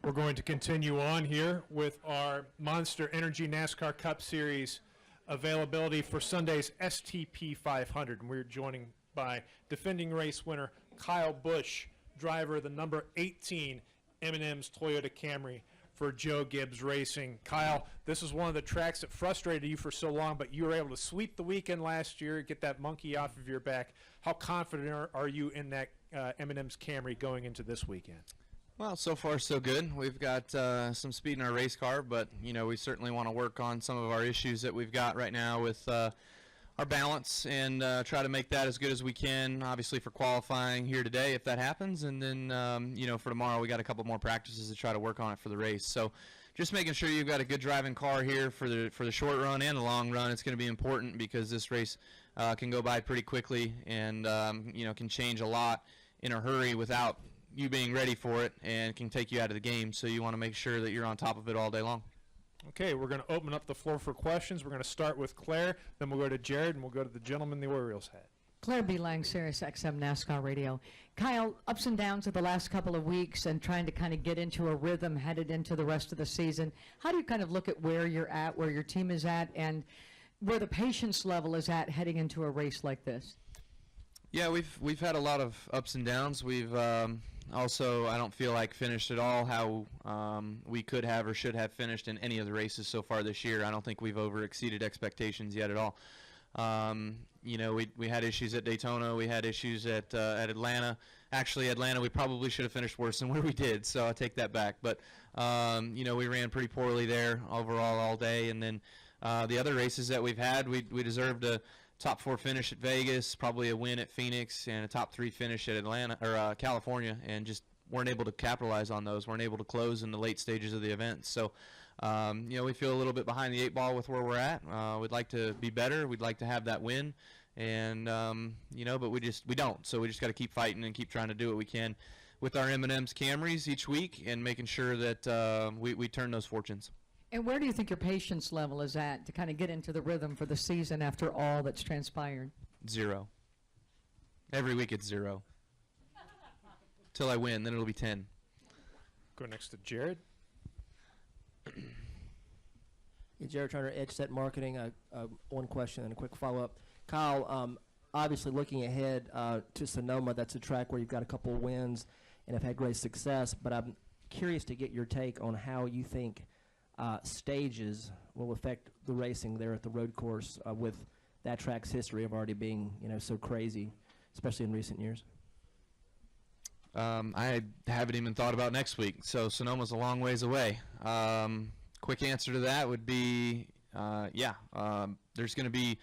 We're going to continue on here with our Monster Energy NASCAR Cup Series availability for Sunday's STP 500. And we're joining by defending race winner Kyle Busch, driver of the number 18 M&M's Toyota Camry for Joe Gibbs Racing. Kyle, this is one of the tracks that frustrated you for so long, but you were able to sweep the weekend last year, get that monkey off of your back. How confident are you in that M&M's Camry going into this weekend? Well, so far so good. We've got some speed in our race car, but we certainly want to work on some of our issues that we've got right now with our balance and try to make that as good as we can, obviously for qualifying here today if that happens, and then for tomorrow we got a couple more practices to try to work on it for the race. So just making sure you've got a good driving car here for the short run and the long run. It's going to be important because this race can go by pretty quickly and can change a lot in a hurry without you being ready for it, and can take you out of the game. So you want to make sure that you're on top of it all day long. Okay, we're going to open up the floor for questions. We're going to start with Claire, then we'll go to Jared, and we'll go to the gentleman the Orioles had. Claire B. Lang, Sirius XM NASCAR Radio. Kyle, ups and downs of the last couple of weeks and trying to kind of get into a rhythm headed into the rest of the season. How do you kind of look at where you're at, where your team is at, and where the patience level is at heading into a race like this? Yeah, we've had a lot of ups and downs. We've also, I don't feel like finished at all how we could have or should have finished in any of the races so far this year. I don't think we've over-exceeded expectations yet at all. We had issues at Daytona. We had issues at Atlanta. Actually, Atlanta, we probably should have finished worse than where we did, so I take that back. But, we ran pretty poorly there overall all day. And then the other races that we've had, we deserved a top 4 finish at Vegas, probably a win at Phoenix, and a top 3 finish at Atlanta or California, and just weren't able to capitalize on those. Weren't able to close in the late stages of the event. So, we feel a little bit behind the 8 ball with where we're at. We'd like to be better. We'd like to have that win, and but we don't. So we just got to keep fighting and keep trying to do what we can with our M&M's Camrys each week, and making sure that we turn those fortunes. And where do you think your patience level is at to kind of get into the rhythm for the season after all that's transpired? 0. Every week it's 0. Till I win, then it'll be 10. Go next to Jared. Yeah, Jared Turner, Edge Set Marketing. One question and a quick follow-up. Kyle, obviously looking ahead to Sonoma, that's a track where you've got a couple of wins and have had great success, but I'm curious to get your take on how you think stages will affect the racing there at the road course with that track's history of already being so crazy, especially in recent years. I haven't even thought about next week, so Sonoma's a long ways away. Quick answer to that would be there's going to be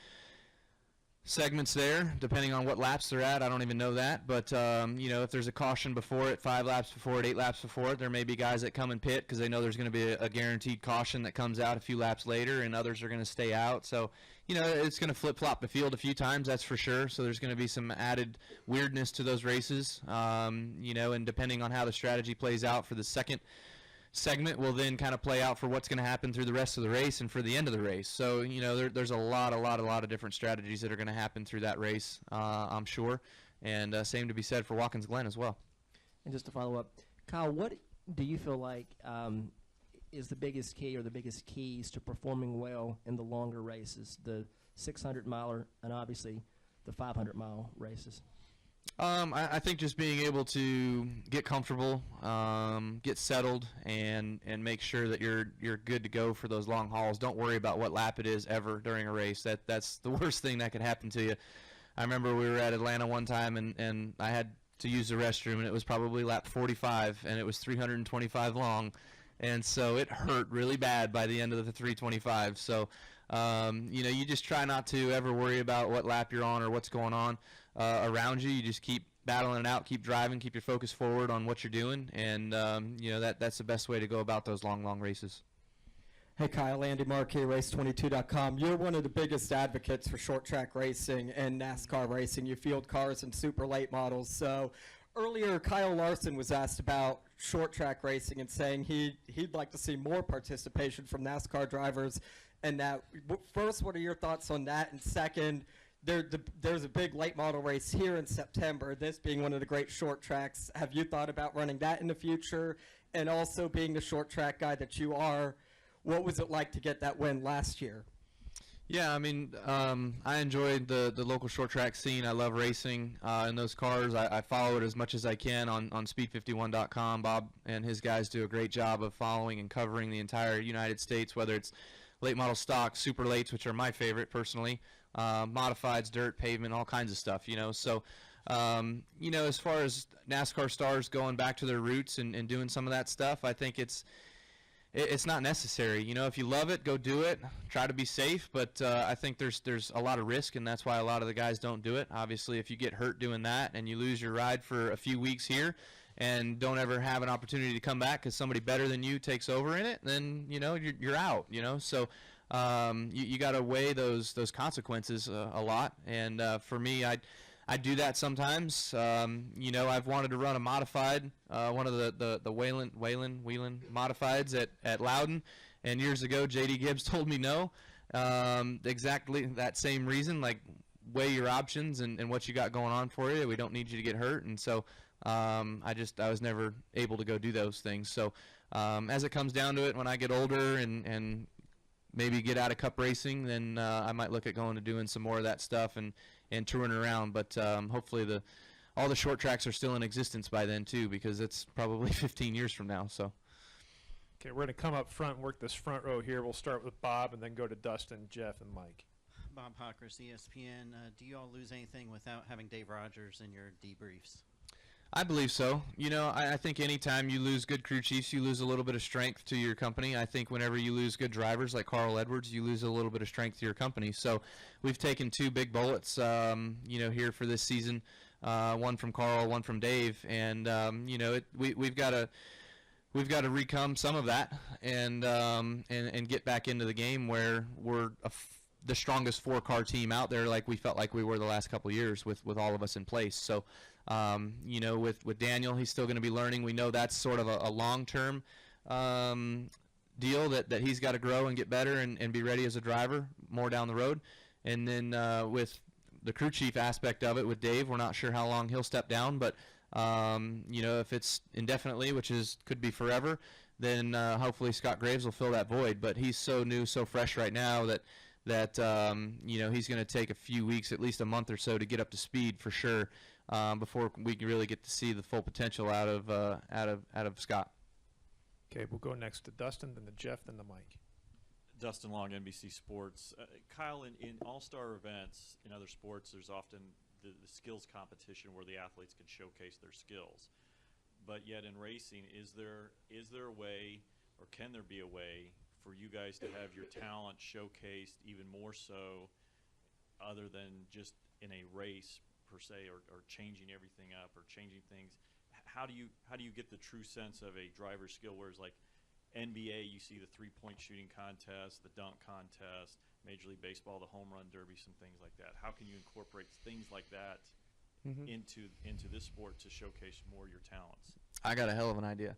segments there depending on what laps they're at. I don't even know that, but if there's a caution before it, 5 laps before it, 8 laps before it, there may be guys that come and pit because they know there's going to be a guaranteed caution that comes out a few laps later, and others are going to stay out. So it's going to flip-flop the field a few times, that's for sure. So there's going to be some added weirdness to those races, and depending on how the strategy plays out for the second segment will then kind of play out for what's going to happen through the rest of the race and for the end of the race. So there's a lot of different strategies that are going to happen through that race, I'm sure, and same to be said for Watkins Glen as well. And just to follow up, Kyle, what do you feel like is the biggest key or the biggest keys to performing well in the longer races, the 600-miler and obviously the 500-mile races? I think just being able to get comfortable, get settled, and make sure that you're good to go for those long hauls. Don't worry about what lap it is ever during a race. That's the worst thing that could happen to you. I remember we were at Atlanta one time, and I had to use the restroom, and it was probably lap 45, and it was 325 long, and so it hurt really bad by the end of the 325. So you just try not to ever worry about what lap you're on or what's going on around you. You just keep battling it out, keep driving, keep your focus forward on what you're doing, and that's the best way to go about those long races. Hey Kyle, Andy Markey, Race22.com. You're one of the biggest advocates for short track racing and NASCAR racing. You field cars and super late models. So earlier, Kyle Larson was asked about short track racing and saying he'd like to see more participation from NASCAR drivers. And that, first, what are your thoughts on that? And second, there's a big late model race here in September, this being one of the great short tracks. Have you thought about running that in the future? And also being the short track guy that you are, what was it like to get that win last year? Yeah, I mean, I enjoyed the local short track scene. I love racing in those cars. I follow it as much as I can on speed51.com. Bob and his guys do a great job of following and covering the entire United States, whether it's late model stock, super lates, which are my favorite personally, modifieds, dirt, pavement, all kinds of stuff, you know. So, you know, as far as NASCAR stars going back to their roots and doing some of that stuff, I think it's not necessary. You know, if you love it, go do it. Try to be safe, but I think there's a lot of risk, and that's why a lot of the guys don't do it. Obviously, if you get hurt doing that and you lose your ride for a few weeks here and don't ever have an opportunity to come back because somebody better than you takes over in it, then, you know, you're out, you know. So you got to weigh those consequences a lot, and for me, I do that sometimes. You know, I've wanted to run a modified, one of the Whelen modifieds at Loudon, and years ago J.D. Gibbs told me no. Exactly that same reason, like weigh your options and what you got going on for you. We don't need you to get hurt, and so I was never able to go do those things. So as it comes down to it, when I get older and maybe get out of cup racing, then I might look at going to doing some more of that stuff and touring around. But hopefully all the short tracks are still in existence by then too, because it's probably 15 years from now. So. Okay, we're going to come up front and work this front row here. We'll start with Bob and then go to Dustin, Jeff, and Mike. Bob Hawkers, ESPN. Do you all lose anything without having Dave Rogers in your debriefs? I believe so. You know, I think anytime you lose good crew chiefs, you lose a little bit of strength to your company. I think whenever you lose good drivers like Carl Edwards, you lose a little bit of strength to your company. So we've taken two big bullets, you know, here for this season, one from Carl, one from Dave. And, you know, we've got to recome some of that and get back into the game where we're the strongest four-car team out there, like we felt like we were the last couple of years with all of us in place. So, you know, with Daniel, he's still going to be learning. We know that's sort of a long-term deal that he's got to grow and get better and be ready as a driver more down the road. And then with the crew chief aspect of it with Dave, we're not sure how long he'll step down, but you know, if it's indefinitely, which could be forever, then hopefully Scott Graves will fill that void. But he's so new, so fresh right now that you know, he's going to take a few weeks, at least a month or so, to get up to speed for sure before we can really get to see the full potential out of Scott. Okay, we'll go next to Dustin, then to Jeff, then to Mike. Dustin Long, NBC Sports. Kyle, in all-star events in other sports, there's often the skills competition where the athletes can showcase their skills. But yet in racing, is there a way, or can there be a way, for you guys to have your talent showcased even more so, other than just in a race per se, or changing everything up or changing things? How do you get the true sense of a driver's skill? Whereas like NBA, you see the three-point shooting contest, the dunk contest, Major League Baseball, the home run derby, some things like that. How can you incorporate things like that into this sport to showcase more your talents? I got a hell of an idea.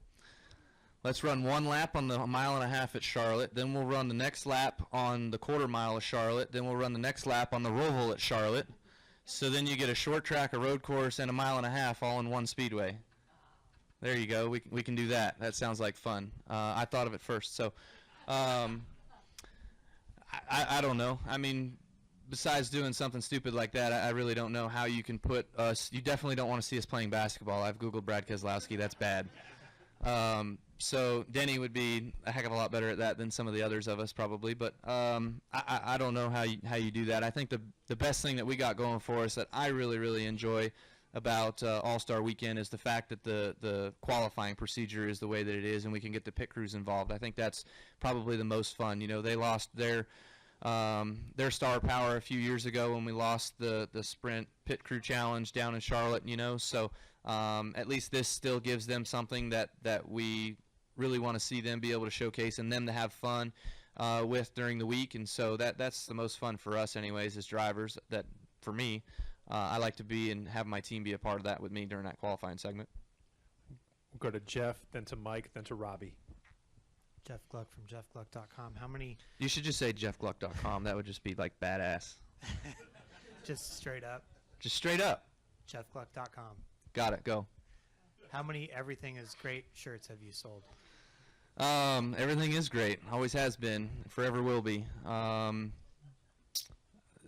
Let's run one lap on the 1.5 mile at Charlotte. Then we'll run the next lap on the 1/4 mile of Charlotte. Then we'll run the next lap on the Roval at Charlotte. So then you get a short track, a road course, and a 1.5 mile all in one speedway. There you go. We can do that. That sounds like fun. I thought of it first. So I don't know. I mean, besides doing something stupid like that, I really don't know how you can put us. You definitely don't want to see us playing basketball. I've Googled Brad Keselowski. That's bad. So Denny would be a heck of a lot better at that than some of the others of us probably. But I don't know how you do that. I think the best thing that we got going for us that I really, really enjoy about All-Star Weekend is the fact that the qualifying procedure is the way that it is, and we can get the pit crews involved. I think that's probably the most fun. You know, they lost their star power a few years ago when we lost the sprint pit crew challenge down in Charlotte, you know. So at least this still gives them something that we really want to see them be able to showcase and them to have fun with during the week. And so that's the most fun for us anyways as drivers. That for me, I like to be and have my team be a part of that with me during that qualifying segment. We'll go to Jeff, then to Mike, then to Robbie. Jeff Gluck from jeffgluck.com. How many? You should just say jeffgluck.com. That would just be like badass. Just straight up. Just straight up. Jeffgluck.com. Got it. Go. How many Everything is Great shirts have you sold? Everything is great. Always has been. Forever will be.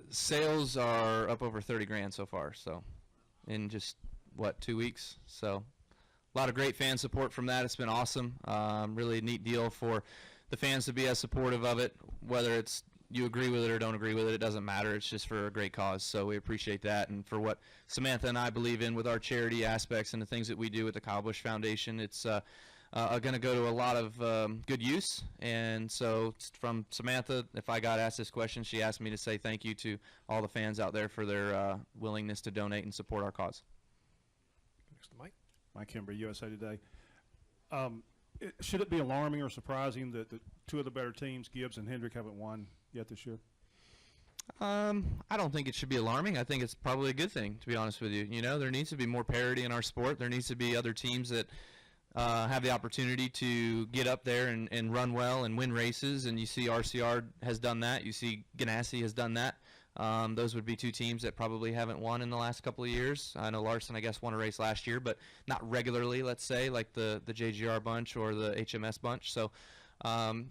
Sales are up over 30 grand so far. So, in just 2 weeks. So, a lot of great fan support from that. It's been awesome. Really neat deal for the fans to be as supportive of it. Whether it's you agree with it or don't agree with it, it doesn't matter. It's just for a great cause. So we appreciate that. And for what Samantha and I believe in with our charity aspects and the things that we do with the Kyle Busch Foundation, it's going to go to a lot of good use. And so from Samantha, if I got asked this question, she asked me to say thank you to all the fans out there for their willingness to donate and support our cause. Next to Mike. Mike Kimber, USA Today. Should it be alarming or surprising that the two of the better teams, Gibbs and Hendrick, haven't won yet this year? I don't think it should be alarming. I think it's probably a good thing, to be honest with you. You know, there needs to be more parity in our sport. There needs to be other teams that have the opportunity to get up there and run well and win races. And you see RCR has done that. You see Ganassi has done that. Those would be two teams that probably haven't won in the last couple of years. I know Larson, I guess, won a race last year, but not regularly, let's say, like the JGR bunch or the HMS bunch. So,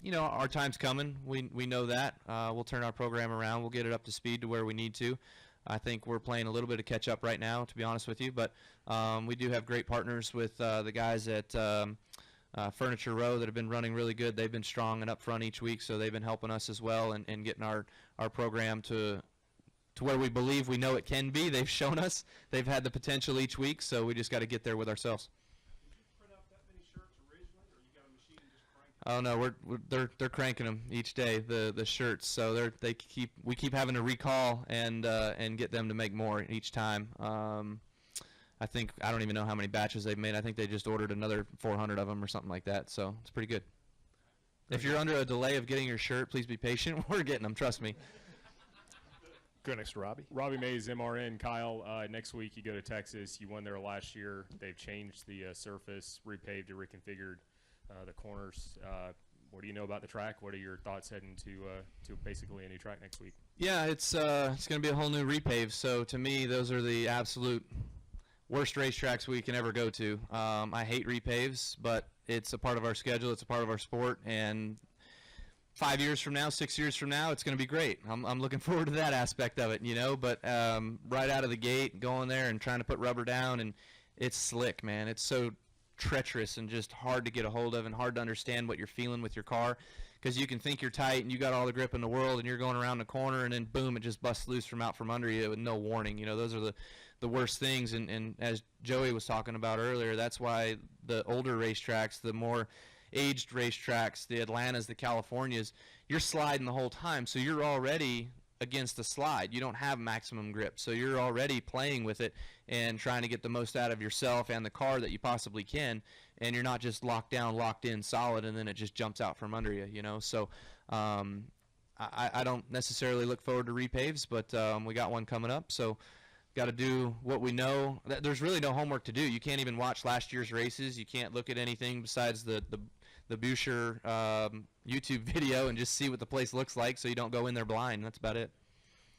you know, our time's coming. We know that. We'll turn our program around. We'll get it up to speed to where we need to. I think we're playing a little bit of catch-up right now, to be honest with you. But we do have great partners with the guys at Furniture Row that have been running really good. They've been strong and up front each week, so they've been helping us as well and getting our program to where we believe we know it can be. They've shown us. They've had the potential each week, so we just got to get there with ourselves. Oh no, they're cranking them each day, the shirts. So we keep having to recall and get them to make more each time. I think I don't even know how many batches they've made. I think they just ordered another 400 of them or something like that. So it's pretty good. If you're under a delay of getting your shirt, please be patient. We're getting them, trust me. Go next to Robbie. Robbie Mays, MRN. Kyle, next week you go to Texas. You won there last year. They've changed the surface, repaved and reconfigured the corners. What do you know about the track? What are your thoughts heading to basically a new track next week? Yeah, it's going to be a whole new repave. So to me, those are the absolute worst racetracks we can ever go to. I hate repaves, but it's a part of our schedule. It's a part of our sport, and 5 years from now, 6 years from now, it's going to be great. I'm looking forward to that aspect of it, you know. But right out of the gate, going there and trying to put rubber down, and it's slick, man. It's so treacherous and just hard to get a hold of and hard to understand what you're feeling with your car, because you can think you're tight and you got all the grip in the world and you're going around the corner and then boom, it just busts loose from out from under you with no warning. You know, those are the worst things. And as Joey was talking about earlier, that's why the older racetracks, the more aged racetracks, the Atlantas, the Californias, you're sliding the whole time, so you're already against the slide. You don't have maximum grip, so you're already playing with it and trying to get the most out of yourself and the car that you possibly can, and you're not just locked down, locked in solid, and then it just jumps out from under you, you know. So I don't necessarily look forward to repaves, but we got one coming up, so got to do what we know. There's really no homework to do. You can't even watch last year's races. You can't look at anything besides the Buescher YouTube video and just see what the place looks like, so you don't go in there blind. That's about it.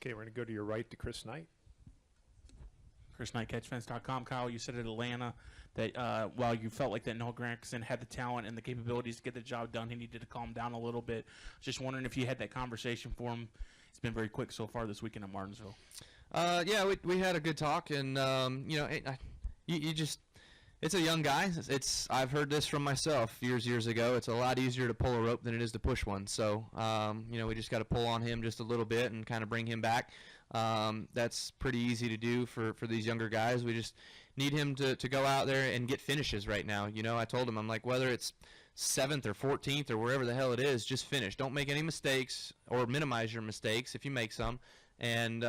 Okay, we're going to go to your right to Chris Knight. Chris Knight, catchfence.com. Kyle, you said at Atlanta that while you felt like that Noah Gragson had the talent and the capabilities to get the job done, he needed to calm down a little bit. Just wondering if you had that conversation for him. It's been very quick so far this weekend at Martinsville. Yeah, we had a good talk, and you know, you just, it's a young guy. I've heard this from myself years ago. It's a lot easier to pull a rope than it is to push one. So you know, we just got to pull on him just a little bit and kind of bring him back. That's pretty easy to do for these younger guys. We just need him to go out there and get finishes right now. You know, I told him, I'm like, whether it's 7th or 14th or wherever the hell it is, just finish. Don't make any mistakes or minimize your mistakes if you make some. And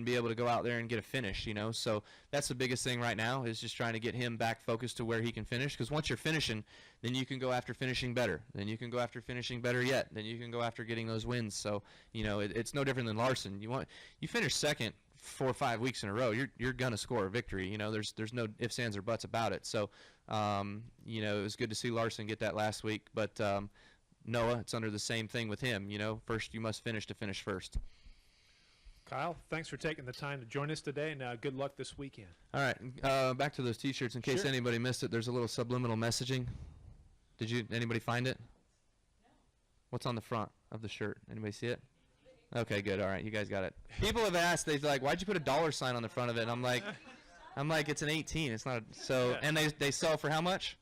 be able to go out there and get a finish, you know. So that's the biggest thing right now, is just trying to get him back focused to where he can finish, because once you're finishing, then you can go after finishing better. Then you can go after finishing better yet. Then you can go after getting those wins. So, you know, it's no different than Larson. You finish second 4 or 5 weeks in a row, you're gonna score a victory. You know, there's no ifs, ands, or buts about it. So, you know, it was good to see Larson get that last week. But Noah, it's under the same thing with him. You know, first you must finish to finish first. Kyle, thanks for taking the time to join us today, and good luck this weekend. All right, back to those T-shirts. In case Sure. anybody missed it, there's a little subliminal messaging. Anybody find it? What's on the front of the shirt? Anybody see it? Okay, good. All right, you guys got it. People have asked, they're like, "Why'd you put a $sign on the front of it?" And I'm like, it's an 18. It's not so. Yeah. And they sell for how much?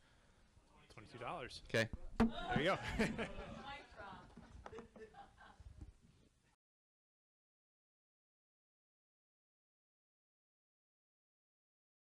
$22. Okay. There you go.